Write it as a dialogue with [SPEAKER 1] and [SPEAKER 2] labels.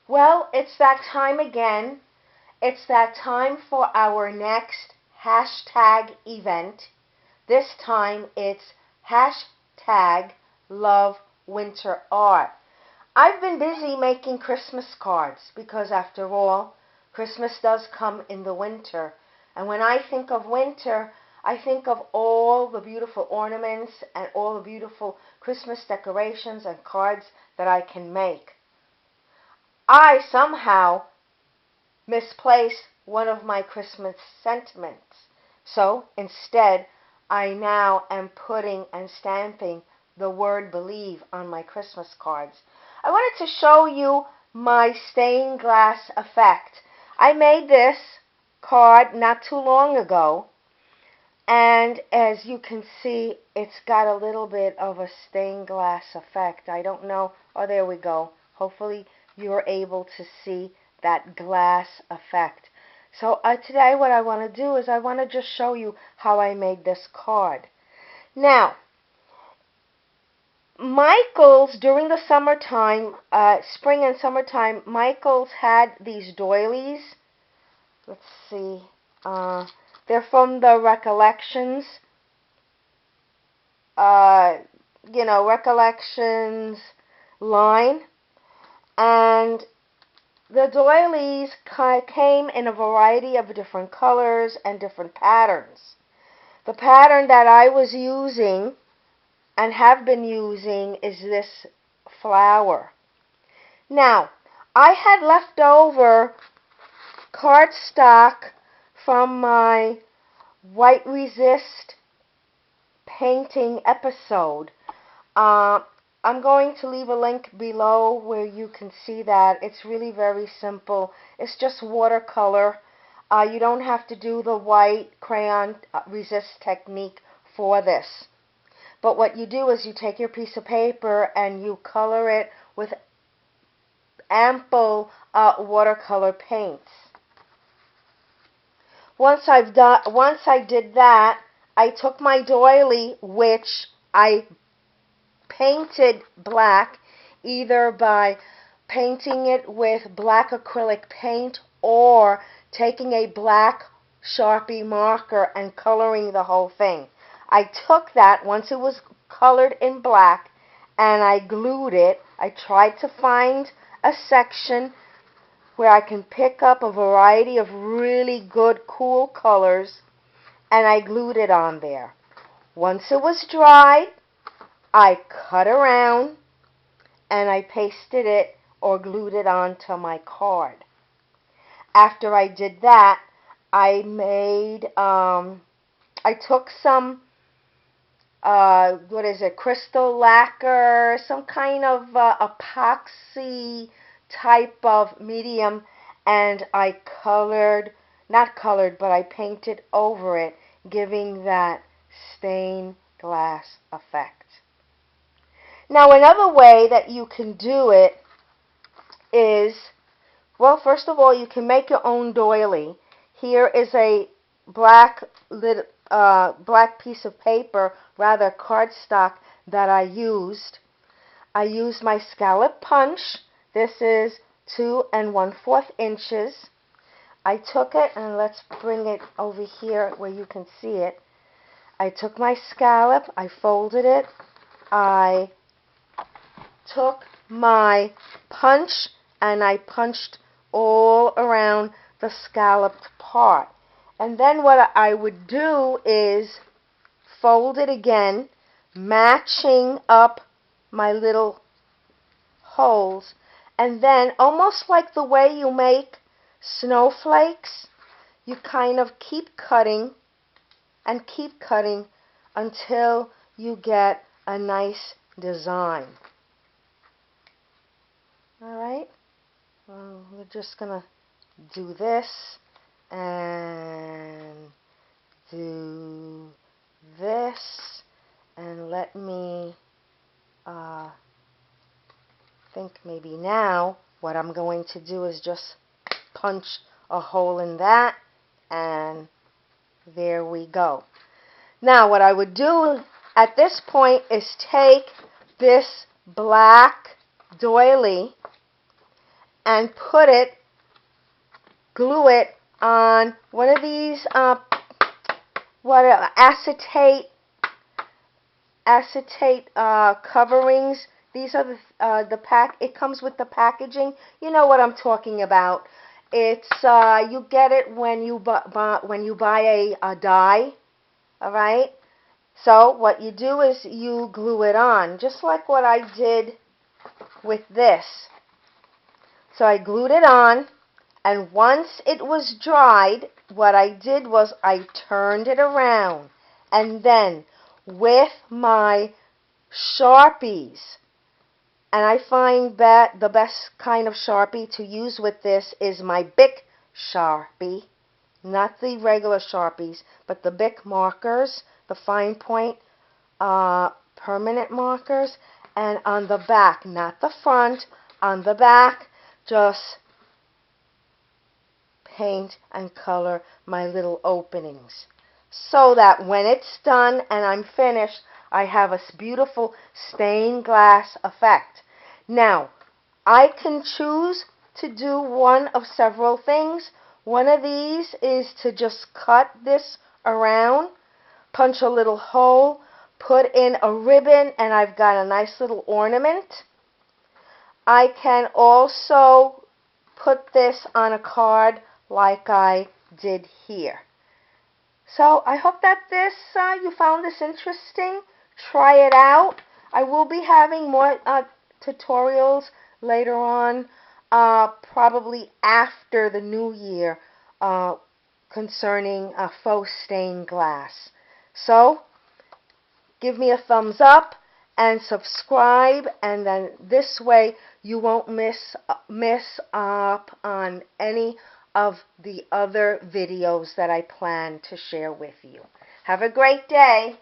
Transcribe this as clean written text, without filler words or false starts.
[SPEAKER 1] Well, it's that time again. It's that time for our next hashtag event. This time it's hashtag LoveWinterArt. I've been busy making Christmas cards because, after all, Christmas does come in the winter. And when I think of winter, I think of all the beautiful ornaments and all the beautiful Christmas decorations and cards that I can make. I somehow misplaced one of my Christmas sentiments. So instead, I now am putting and stamping the word believe on my Christmas cards. I wanted to show you my stained glass effect. I made this card not too long ago, and as you can see, it's got a little bit of a stained glass effect. I don't know. Oh, there we go. Hopefully you're able to see that glass effect. So today what I want to do is I want to just show you how I made this card. Now, Michael's, during the summertime, spring and summertime, Michael's had these doilies. Let's see. They're from the Recollections. Recollections line. And the doilies came in a variety of different colors and different patterns. The pattern that I was using and have been using is this flower. Now, I had leftover cardstock from my white resist painting episode. I'm going to leave a link below where you can see that. It's really very simple. It's just watercolor. You don't have to do the white crayon resist technique for this. But what you do is you take your piece of paper and you color it with ample watercolor paints. Once I did that, I took my doily, which I painted black, either by painting it with black acrylic paint or taking a black Sharpie marker and coloring the whole thing. I took that once it was colored in black and I glued it. I tried to find a section where I can pick up a variety of really good, cool colors, and I glued it on there. Once it was dried, I cut around and I pasted it or glued it onto my card. After I did that, I took some, crystal lacquer, some kind of epoxy type of medium, and I but I painted over it, giving that stained glass effect. Now, another way that you can do it is, well, first of all, you can make your own doily. Here is a black piece of paper, rather cardstock, that I used. I used my scallop punch. This is 2 1/4 inches. I took it, and let's bring it over here where you can see it. I took my scallop, I folded it, I took my punch, and I punched all around the scalloped part. And then what I would do is fold it again, matching up my little holes, and then almost like the way you make snowflakes, you kind of keep cutting and keep cutting until you get a nice design. Alright, we're just going to do this and do this, and let me think maybe now what I'm going to do is just punch a hole in that, and there we go. Now what I would do at this point is take this black doily and glue it on one of these acetate coverings. These are the pack. It comes with the packaging. You know what I'm talking about. It's you get it when you buy a die. All right. So what you do is you glue it on, just like what I did with this. So I glued it on, and once it was dried, what I did was I turned it around, and then with my Sharpies, and I find that the best kind of Sharpie to use with this is my Bic Sharpie, not the regular Sharpies, but the Bic markers, the fine point permanent markers. And on the back, not the front, on the back, just paint and color my little openings, so that when it's done and I'm finished, I have a beautiful stained glass effect. Now, I can choose to do one of several things. One of these is to just cut this around, punch a little hole, put in a ribbon, and I've got a nice little ornament. I can also put this on a card like I did here. So I hope that you found this interesting. Try it out. I will be having more tutorials later on, probably after the new year, concerning faux stained glass. So give me a thumbs up and subscribe, and then this way you won't miss up on any of the other videos that I plan to share with you. Have a great day.